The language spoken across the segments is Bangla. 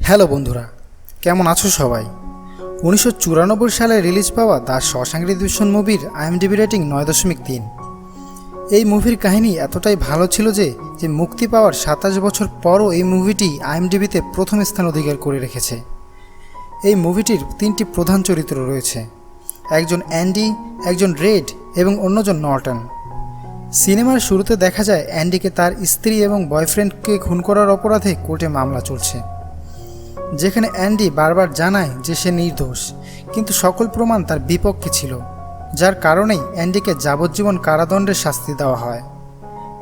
হ্যালো বন্ধুরা, কেমন আছো সবাই? 1994 সালে রিলিজ পাওয়া দ্য শশাঙ্ক রিডেম্পশন মুভির IMDb রেটিং 9.3। এই মুভির কাহিনী এতটাই ভালো ছিল যে মুক্তি পাওয়ার 27 বছর পরও এই মুভিটি IMDbতে প্রথম স্থান অধিকার করে রেখেছে। এই মুভিটির 3টি প্রধান চরিত্র রয়েছে, একজন অ্যান্ডি, একজন রেড এবং অন্যজন নর্টন। সিনেমার শুরুতে দেখা যায় অ্যান্ডিকে তার স্ত্রী এবং বয়ফ্রেন্ডকে খুন করার অপরাধে কোর্টে মামলা চলছে, যেখানে অ্যান্ডি বারবার জানায় যে সে নির্দোষ, কিন্তু সকল প্রমাণ তার বিপক্ষে ছিল, যার কারণেই অ্যান্ডিকে যাবজ্জীবন কারাদণ্ডের শাস্তি দেওয়া হয়।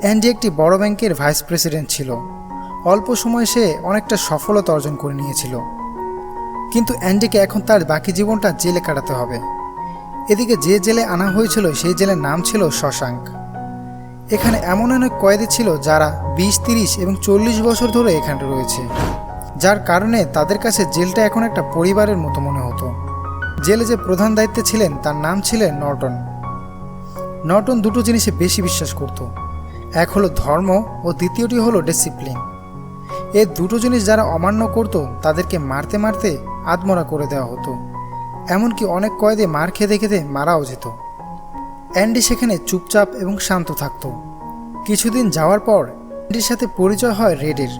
অ্যান্ডি একটি বড় ব্যাংকের ভাইস প্রেসিডেন্ট ছিল। অল্প সময়ে সে অনেকটা সফলতা অর্জন করে নিয়েছিল, কিন্তু অ্যান্ডিকে এখন তার বাকি জীবনটা জেলে কাটাতে হবে। এদিকে যে জেলে আনা হয়েছিল সেই জেলের নাম ছিল শশাঙ্ক। এখানে এমন অনেক কয়েদি ছিল যারা 20, 30 এবং 40 বছর ধরে এখানে রয়েছে, যার কারণে তাদের কাছে জেলটা এখন একটা পরিবারের মতো মনে হতো। জেলে যে প্রধান দায়িত্বে ছিলেন তার নাম ছিলেন নর্টন। নর্টন দুটো জিনিসে বেশি বিশ্বাস করত, এক হলো ধর্ম ও দ্বিতীয়টি হলো ডিসিপ্লিন। এই দুটো জিনিস যারা অমান্য করত তাদেরকে মারতে মারতে আধমরা করে দেওয়া হতো, এমনকি অনেক কয়েদে মার খেতে খেতে মারাও যেত। অ্যান্ডি সেখানে চুপচাপ এবং শান্ত থাকত। কিছুদিন যাওয়ার পর অ্যান্ডির সাথে পরিচয় হয় রেডের।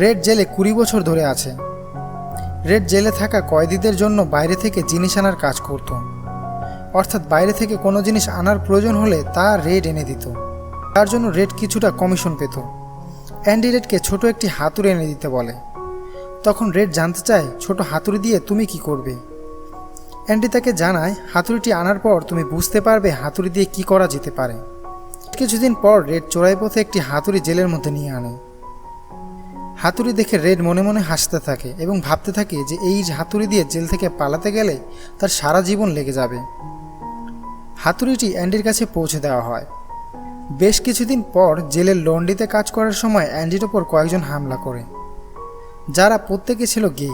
রেড জেলে 20 বছর ধরে আছে। রেড জেলে থাকা কয়েদিদের জন্য বাইরে থেকে জিনিস আনার কাজ করত, অর্থাৎ বাইরে থেকে কোনো জিনিস আনার প্রয়োজন হলে তা রেড এনে দিত। তার জন্য রেড কিছুটা কমিশন পেত। অ্যান্ডি রেডকে ছোট একটি হাতুড়ি এনে দিতে বলে। তখন রেড জানতে চায়, ছোট হাতুড়ি দিয়ে তুমি কি করবে? অ্যান্ডি তাকে জানায়, হাতুড়িটি আনার পর তুমি বুঝতে পারবে হাতুড়ি দিয়ে কি করা যেতে পারে। কিছুদিন পর রেড চোরাই পথে একটি হাতুড়ি জেলের মধ্যে নিয়ে আনে। হাতুড়ি দেখে রেড মনে মনে হাসতে থাকে এবং ভাবতে থাকে যে এই হাতুড়ি দিয়ে জেল থেকে পালাতে গেলে তার সারা জীবন লেগে যাবে। হাতুড়িটি অ্যান্ডির কাছে পৌঁছে দেওয়া হয়। বেশ কিছুদিন পর জেলের লন্ড্রিতে কাজ করার সময় অ্যান্ডির ওপর কয়েকজন হামলা করে, যারা প্রত্যেকে ছিল গে,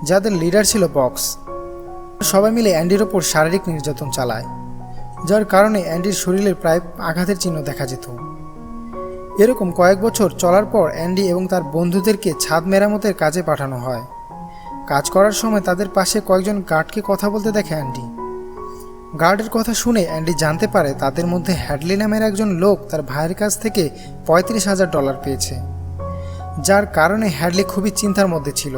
যাদের লিডার ছিল বক্স। সবাই মিলে অ্যান্ডির ওপর শারীরিক নির্যাতন চালায়, যার কারণে অ্যান্ডির শরীরে প্রায় আঘাতের চিহ্ন দেখা যেত। এরকম কয়েক বছর চলার পর অ্যান্ডি এবং তার বন্ধুদেরকে ছাদ মেরামতের কাজে পাঠানো হয়। কাজ করার সময় তাদের পাশে কয়েকজন গার্ডকে কথা বলতে দেখে অ্যান্ডি। গার্ডের কথা শুনে অ্যান্ডি জানতে পারে তাদের মধ্যে হ্যাডলি নামের একজন লোক তার ভাইয়ের কাছ থেকে $35,000 পেয়েছে, যার কারণে হ্যাডলি খুবই চিন্তার মধ্যে ছিল,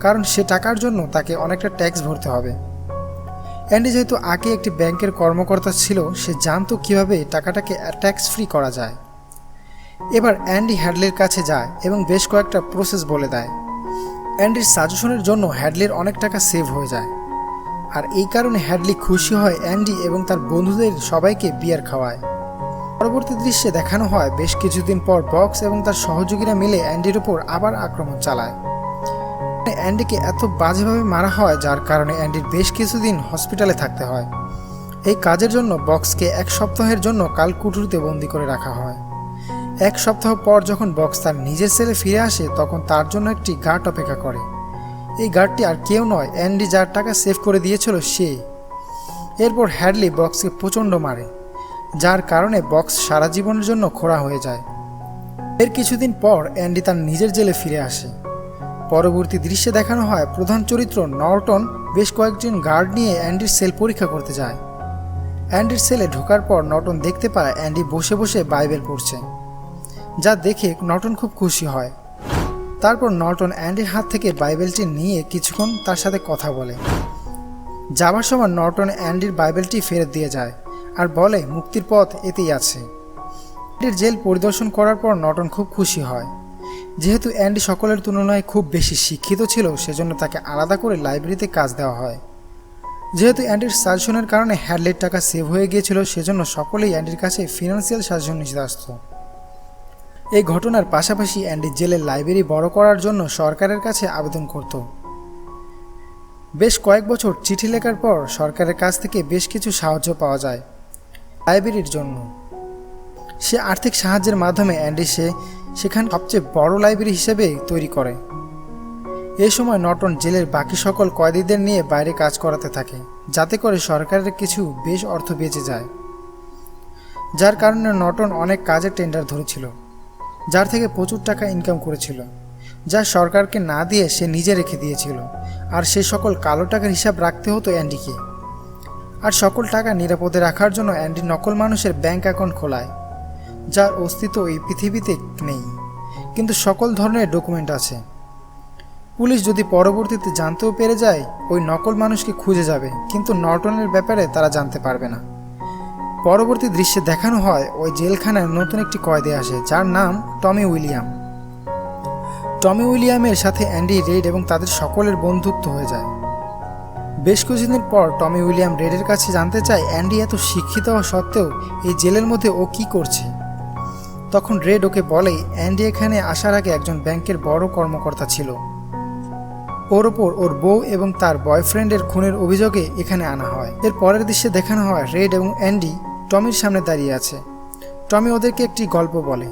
কারণ সে টাকার জন্য তাকে অনেকটা ট্যাক্স ভরতে হবে। অ্যান্ডি যেহেতু আগে একটি ব্যাংকের কর্মকর্তা ছিল, সে জানতো কিভাবে টাকাটাকে ট্যাক্স ফ্রি করা যায়। এবার অ্যান্ডি হ্যাডলির কাছে যায় এবং বেশ কয়েকটা প্রসেস বলে দেয়। অ্যান্ডির সাজেশনের জন্য হ্যাডলির অনেক টাকা সেভ হয়ে যায়, আর এই কারণে হ্যাডলি খুশি হয় অ্যান্ডি এবং তার বন্ধুদের সবাইকে বিয়ার খাওয়ায়। পরবর্তী দৃশ্যে দেখানো হয় বেশ কিছুদিন পর বক্স এবং তার সহযোগীরা মিলে অ্যান্ডির উপর আবার আক্রমণ চালায়। অ্যান্ডিকে এত বাজেভাবে মারা হয় যার কারণে অ্যান্ডির বেশ কিছুদিন হসপিটালে থাকতে হয়। এই কাজের জন্য বক্সকে 1 সপ্তাহের জন্য কালকুঠুরিতে বন্দি করে রাখা হয়। 1 সপ্তাহ পর যখন বক্স তার নিজের সেলে ফিরে আসে, তখন তার জন্য একটি গার্ড অপেক্ষা করে। এই গার্ডটি আর কেউ নয়, অ্যান্ডি যার টাকা সেভ করে দিয়েছিল সে। এরপর হ্যাডলি বক্সকে প্রচণ্ড মারে, যার কারণে বক্স সারা জীবনের জন্য খোঁড়া হয়ে যায়। এর কিছুদিন পর অ্যান্ডি তার নিজের জেলে ফিরে আসে। পরবর্তী দৃশ্যে দেখানো হয় প্রধান চরিত্র নর্টন বেশ কয়েকজন গার্ড নিয়ে অ্যান্ডির সেল পরীক্ষা করতে যায়। অ্যান্ডির সেলে ঢোকার পর নর্টন দেখতে পায় অ্যান্ডি বসে বসে বাইবেল পড়ছে, যা দেখে নর্টন খুব খুশি হয়। তারপর নর্টন অ্যান্ডির হাত থেকে বাইবেলটি নিয়ে কিছুক্ষণ তার সাথে কথা বলে। যাবার সময় নর্টন অ্যান্ডির বাইবেলটি ফেরত দিয়ে যায় আর বলে মুক্তির পথ এতেই আছে। অ্যান্ডির জেল পরিদর্শন করার পর নর্টন খুব খুশি হয়। যেহেতু অ্যান্ডি সকলের তুলনায় খুব বেশি শিক্ষিত ছিল, সেজন্য তাকে আলাদা করে লাইব্রেরিতে কাজ দেওয়া হয়। যেহেতু অ্যান্ডির সাজেশনের কারণে হ্যাডলির টাকা সেভ হয়ে গিয়েছিল, সেজন্য সকলেই অ্যান্ডির কাছে ফিনান্সিয়াল সাজেশন নিতে আসত। এই ঘটনার পাশাপাশি অ্যান্ডি জেলের লাইব্রেরি বড় করার জন্য সরকারের কাছে আবেদন করত। বেশ কয়েক বছর চিঠি লেখার পর সরকারের কাছ থেকে বেশ কিছু সাহায্য পাওয়া যায় লাইব্রেরির জন্য। সে আর্থিক সাহায্যের মাধ্যমে অ্যান্ডি সেখানে সবচেয়ে বড় লাইব্রেরি হিসেবে তৈরি করে। এই সময় নর্টন জেলের বাকি সকল কয়েদিদের নিয়ে বাইরে কাজ করাতে থাকে, যাতে করে সরকারের কিছু বেশ অর্থ বেঁচে যায়। যার কারণে নর্টন অনেক কাজের টেন্ডার ধরেছিল, যার থেকে প্রচুর টাকা ইনকাম করেছিল। যা সরকারকে না দিয়ে সে নিজে রেখে দিয়েছিল। আর সেই সকল কালো টাকার হিসাব রাখতে হতো অ্যান্ডিকে। আর সকল টাকা নিরাপদে রাখার জন্য অ্যান্ডি নকল মানুষের ব্যাংক অ্যাকাউন্ট খোলায়, যার অস্তিত্ব এই পৃথিবীতে নেই, কিন্তু সকল ধরনের ডকুমেন্ট আছে। পুলিশ যদি পরবর্তীতে জানতেও পেরে যায়, ওই নকল মানুষকে খুঁজে যাবে, কিন্তু নর্টনের ব্যাপারে তারা জানতে পারবে না। পরবর্তী দৃশ্যে দেখানো হয় ওই জেলখানায় নতুন একটি কয়েদি আসে, যার নাম টমি উইলিয়াম। টমি উইলিয়ামের সাথে অ্যান্ডি, রেড এবং তাদের সকলের বন্ধুত্ব হয়ে যায়। বেশ কিছুদিন পর টমি উইলিয়াম রেডের কাছে জানতে চায় অ্যান্ডি এত শিক্ষিত হওয়া সত্ত্বেও এই জেলের মধ্যে ও কি করছে। তখন রেড ওকে বলে অ্যান্ডি এখানে আসার আগে একজন ব্যাংকের বড় কর্মকর্তা ছিল। ওর ওপর ওর বউ এবং তার বয়ফ্রেন্ডের খুনের অভিযোগে এখানে আনা হয়। এর পরের দৃশ্যে দেখানো হয় রেড এবং অ্যান্ডি টমির সামনে দাঁড়িয়ে আছে। টমি ওদেরকে একটি গল্প বলে।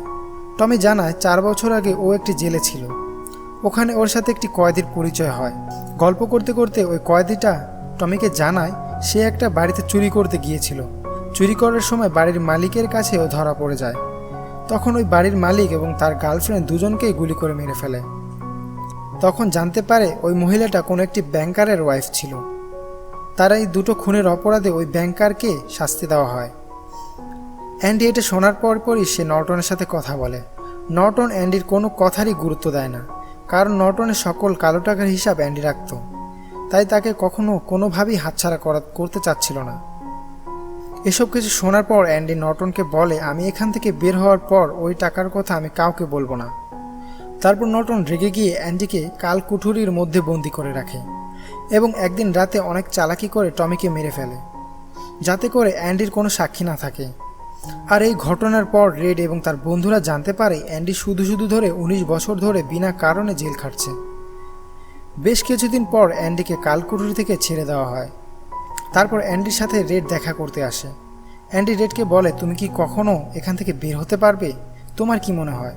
টমি জানায় 4 বছর আগে ও একটি জেলে ছিল। ওখানে ওর সাথে একটি কয়েদির পরিচয় হয়। গল্প করতে করতে ওই কয়েদিটা টমিকে জানায় সে একটা বাড়িতে চুরি করতে গিয়েছিল। চুরি করার সময় বাড়ির মালিকের কাছে ও ধরা পড়ে যায়। তখন ওই বাড়ির মালিক এবং তার গার্লফ্রেন্ড দুজনকেই গুলি করে মেরে ফেলে। তখন জানতে পারে ওই মহিলাটা কোনো একটি ব্যাংকারের ওয়াইফ ছিল। তারা এই দুটো খুনের অপরাধে ওই ব্যাংকারকে শাস্তি দেওয়া হয়। অ্যান্ডি এটা শোনার পরই সে নর্টনের সাথে কথা বলে। নর্টন অ্যান্ডির কোনো কথারই গুরুত্ব দেয় না, কারণ নর্টনের সকল কালো টাকার হিসাব অ্যান্ডি রাখত। তাই তাকে কখনো কোনোভাবেই হাতছাড়া করতে চাচ্ছিল না। এসব কিছু শোনার পর অ্যান্ডি নর্টনকে বলে আমি এখান থেকে বের হওয়ার পর ওই টাকার কথা আমি কাউকে বলবো না। তারপর নর্টন রেগে গিয়ে অ্যান্ডিকে কালকুঠুরির মধ্যে বন্দি করে রাখে এবং একদিন রাতে অনেক চালাকি করে টমিকে মেরে ফেলে, যাতে করে অ্যান্ডির কোনো সাক্ষী না থাকে। আর এই ঘটনার পর রেড এবং তার বন্ধুরা জানতে পারে অ্যান্ডি শুধু ধরে 19 বছর ধরে বিনা কারণে জেল খাটছে। বেশ কিছুদিন পর অ্যান্ডিকে কালকুঠুরি থেকে ছেড়ে দেওয়া হয়। তারপর অ্যান্ডির সাথে রেড দেখা করতে আসে। অ্যান্ডি রেডকে বলে তুমি কি কখনো এখান থেকে বের হতে পারবে, তোমার কি মনে হয়?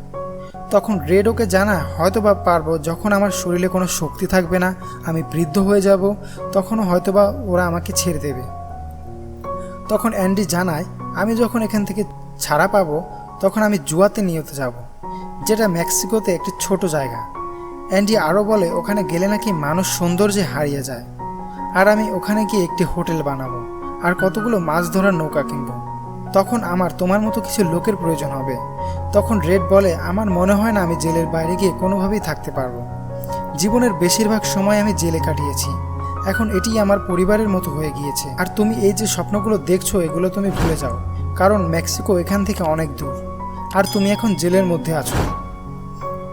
তখন রেড ওকে জানায় হয়তোবা পারবো, যখন আমার শরীরে কোনো শক্তি থাকবে না, আমি বৃদ্ধ হয়ে যাব, তখনও হয়তোবা ওরা আমাকে ছেড়ে দেবে। তখন অ্যান্ডি জানায় আমি যখন এখান থেকে ছাড়া পাবো তখন আমি জুয়াতে নিয়ে যাব, যেটা মেক্সিকোতে একটি ছোট জায়গা। অ্যান্ডি আরও বলে ওখানে গেলে নাকি মানুষ সৌন্দর্যে হারিয়ে যায়, আর আমি ওখানে গিয়ে একটি হোটেল বানাবো আর কতগুলো মাছ ধরার নৌকা কিনবো। তখন আমার তোমার মতো কিছু লোকের প্রয়োজন হবে। তখন রেড বলে আমার মনে হয় না আমি জেলের বাইরে গিয়ে কোনোভাবেই থাকতে পারবো। জীবনের বেশিরভাগ সময় আমি জেলে কাটিয়েছি, এখন এটি আমার পরিবারের মতো হয়ে গিয়েছে। আর তুমি এই যে স্বপ্নগুলো দেখছো এগুলো তুমি ভুলে যাও, কারণ মেক্সিকো এখান থেকে অনেক দূর, আর তুমি এখন জেলের মধ্যে আছো।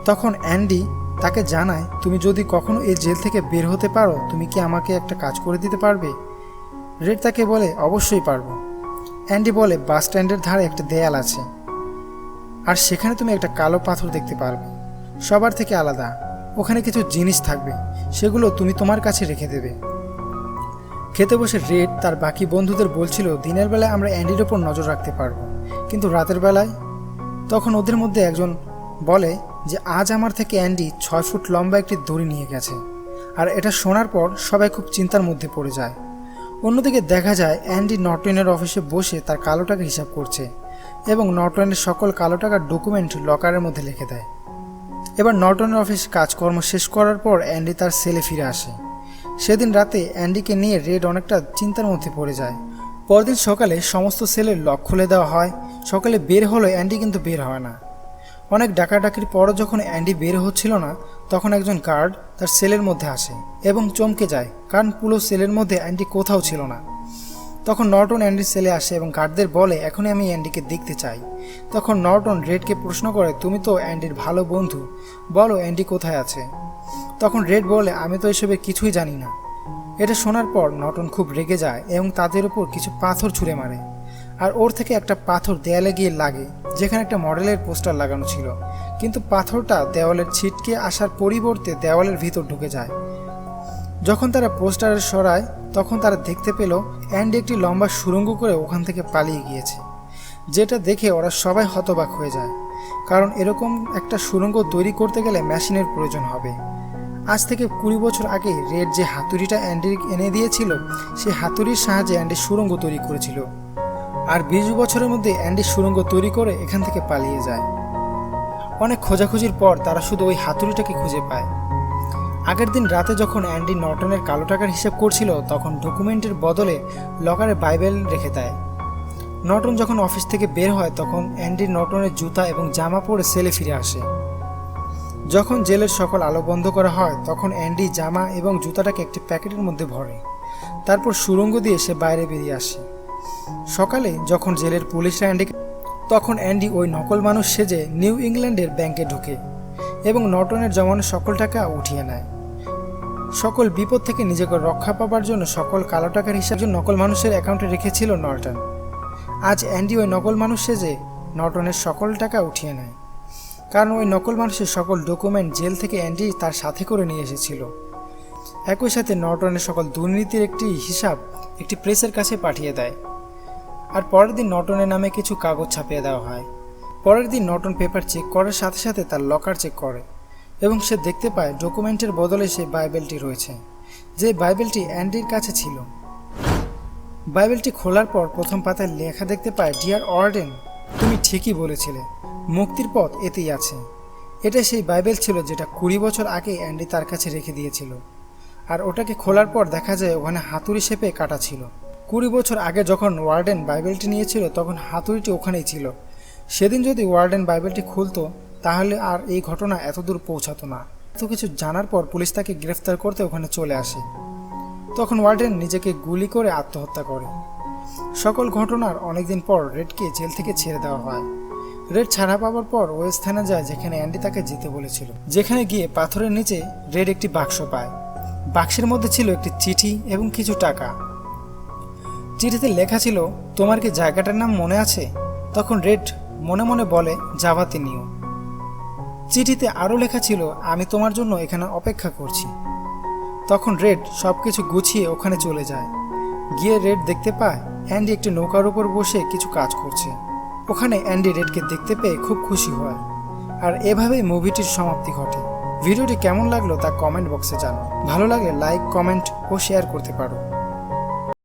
তখন অ্যান্ডি তাকে জানায় তুমি যদি কখনো এই জেল থেকে বের হতে পারো তুমি কি আমাকে একটা কাজ করে দিতে পারবে? রেড তাকে বলে অবশ্যই পারবো। অ্যান্ডি বলে বাস স্ট্যান্ডের ধারে একটা দেয়াল আছে, আর সেখানে তুমি একটা কালো পাথর দেখতে পারবে, সবার থেকে আলাদা। ওখানে কিছু জিনিস থাকবে, সেগুলো তুমি তোমার কাছে রেখে দেবে। খেতে বসে রেড তার বাকি বন্ধুদের বলছিল দিনের বেলায় আমরা অ্যান্ডির ওপর নজর রাখতে পারবো, কিন্তু রাতের বেলায়? তখন ওদের মধ্যে একজন বলে যে আজ আমার থেকে অ্যান্ডি 6 ফুট লম্বা একটি দড়ি নিয়ে গেছে। আর এটা শোনার পর সবাই খুব চিন্তার মধ্যে পড়ে যায়। অন্যদিকে দেখা যায় অ্যান্ডি নর্টনের অফিসে বসে তার কালো টাকা হিসাব করছে এবং নর্টনের সকল কালো টাকার ডকুমেন্ট লকারের মধ্যে লিখে দেয়। এবার নর্টনের অফিস কাজকর্ম শেষ করার পর অ্যান্ডি তার সেলে ফিরে আসে। সেদিন রাতে অ্যান্ডিকে নিয়ে রেড অনেকটা চিন্তার মধ্যে পড়ে যায়। পরদিন সকালে সমস্ত সেলের লক খুলে দেওয়া হয়। সকালে বের হলো অ্যান্ডি কিন্তু বের হয় না। অনেক ডাকাডাকির পরও যখন অ্যান্ডি বের হচ্ছিল না তখন একজন গার্ড তার সেলের মধ্যে আসে এবং চমকে যায়, কারণ পুরো সেলের মধ্যে অ্যান্ডি কোথাও ছিল না। তখন নর্টন অ্যান্ডির সেলে আসে এবং গার্ডদের বলে এখনই আমি অ্যান্ডিকে দেখতে চাই। তখন নর্টন রেডকে প্রশ্ন করে তুমি তো অ্যান্ডির ভালো বন্ধু, বলো অ্যান্ডি কোথায় আছে? তখন রেড বলে আমি তো এসবে কিছুই জানি না। এটা শোনার পর নর্টন খুব রেগে যায় এবং তাদের উপর কিছু পাথর ছুঁড়ে মারে, আর ওর থেকে একটা পাথর দেয়ালে গিয়ে লাগে যেখানে একটা মডেলের পোস্টার লাগানো ছিল, কিন্তু পাথরটা দেওয়ালের ছিটকে আসার পরিবর্তে দেওয়ালের ভিতর ঢুকে যায়। যখন তারা পোস্টার সরায় তখন তারা দেখতে পেল অ্যান্ডি একটি লম্বা সুড়ঙ্গ করে ওখান থেকে পালিয়ে গিয়েছে, যেটা দেখে ওরা সবাই হতবাক হয়ে যায়, কারণ এরকম একটা সুড়ঙ্গ তৈরি করতে গেলে মেশিনের প্রয়োজন হবে। আজ থেকে 20 বছর আগে রেড যে হাতুড়িটা অ্যান্ডি এনে দিয়েছিল সেই হাতুড়ির সাহায্যে অ্যান্ডি সুড়ঙ্গ তৈরি করেছিল, আর 20 বছরের মধ্যে অ্যান্ডি সুড়ঙ্গ তৈরি করে এখান থেকে পালিয়ে যায়। অনেক খোঁজাখুঁজির পর তারা শুধু ওই হাতুড়িটাকে খুঁজে পায়। আগের দিন রাতে যখন অ্যান্ডি নর্টনের কালো টাকার হিসাব করছিল তখন ডকুমেন্টের বদলে লকারে বাইবেল রেখে দেয়। নর্টন যখন অফিস থেকে বের হয় তখন অ্যান্ডি নর্টনের জুতা এবং জামা পরে সেলে ফিরে আসে। যখন জেলের সকল আলো বন্ধ করা হয় তখন অ্যান্ডি জামা এবং জুতাটাকে একটি প্যাকেটের মধ্যে ভরে, তারপর সুড়ঙ্গ দিয়ে সে বাইরে বেরিয়ে আসে। সকালে যখন জেলের পুলিশরা অ্যান্ডিকে তখন অ্যান্ডি ওই নকল মানুষ সেজে নিউ ইংল্যান্ডের ব্যাংকে ঢোকে এবং নর্টনের জমানো সকল টাকা উঠিয়ে নেয়। সকল বিপদ থেকে নিজেকে রক্ষা পাবার জন্য সকল কালো টাকার হিসাব নকল মানুষের অ্যাকাউন্টে রেখেছিল নর্টন। আজ অ্যান্ডি ওই নকল মানুষ সেজে নর্টনের সকল টাকা উঠিয়ে নেয়, কারণ ওই নকল মানুষের সকল ডকুমেন্ট জেল থেকে অ্যান্ডি তার সাথে করে নিয়ে এসেছিল। একই সাথে নর্টনের সকল দুর্নীতির একটি হিসাব একটি প্রেসের কাছে পাঠিয়ে দেয়। আর পরের দিন নর্টনের নামে কিছু কাগজ ছাপিয়ে দেওয়া হয়। পরের দিন নর্টন পেপার চেক করার সাথে সাথে তার লকার চেক করে এবং সে দেখতে পায় ডকুমেন্টের বদলে সেই বাইবেলটি রয়েছে, যে বাইবেলটি অ্যান্ডির কাছে ছিল। বাইবেলটি খোলার পর প্রথম পাতায় লেখা দেখতে পায়, ডিয়ার ওয়ার্ডেন, তুমি ঠিকই বলেছিলে, মুক্তির পথ এতেই আছে। এটা সেই বাইবেল ছিল যেটা 20 বছর আগে অ্যান্ডি তার কাছে রেখে দিয়েছিল। আর ওটাকে খোলার পর দেখা যায় ওখানে হাতুড়ি শেপে কাটা ছিল। 20 বছর আগে যখন ওয়ার্ডেন বাইবেলটি নিয়েছিল তখন হাতুড়িটি ওখানেই ছিল। সেদিন যদি ওয়ার্ডেন বাইবেলটি খুলতো তাহলে আর এই ঘটনা এত দূর পৌঁছাতো না। এত কিছু জানার পর পুলিশ তাকে গ্রেফতার করতে ওখানে চলে আসে। তখন ওয়ার্ডেন নিজেকে গুলি করে আত্মহত্যা করে। সকল ঘটনার অনেকদিন পর রেডকে জেল থেকে ছেড়ে দেওয়া হয়। রেড ছাড়া পাওয়ার পর ওই স্থানে যায় যেখানে অ্যান্ডি তাকে যেতে বলেছিল। যেখানে গিয়ে পাথরের নিচে রেড একটি বাক্স পায়। বাক্সের মধ্যে ছিল একটি চিঠি এবং কিছু টাকা। চিঠিতে লেখা ছিল, তোমার কি জায়গাটার নাম মনে আছে? তখন রেড মনে মনে বলে, জাভাতে নিও। চিঠিতে আরও লেখা ছিল, আমি তোমার জন্য এখানে অপেক্ষা করছি। তখন রেড সবকিছু গুছিয়ে ওখানে চলে যায়। গিয়ে রেড দেখতে পায় অ্যান্ডি একটি নৌকার উপর বসে কিছু কাজ করছে। ওখানে অ্যান্ডি রেডকে দেখতে পেয়ে খুব খুশি হয়। আর এভাবেই মুভিটির সমাপ্তি ঘটে। ভিডিওটি কেমন লাগলো তা কমেন্ট বক্সে জানাও। ভালো লাগলে লাইক, কমেন্ট ও শেয়ার করতে পারো।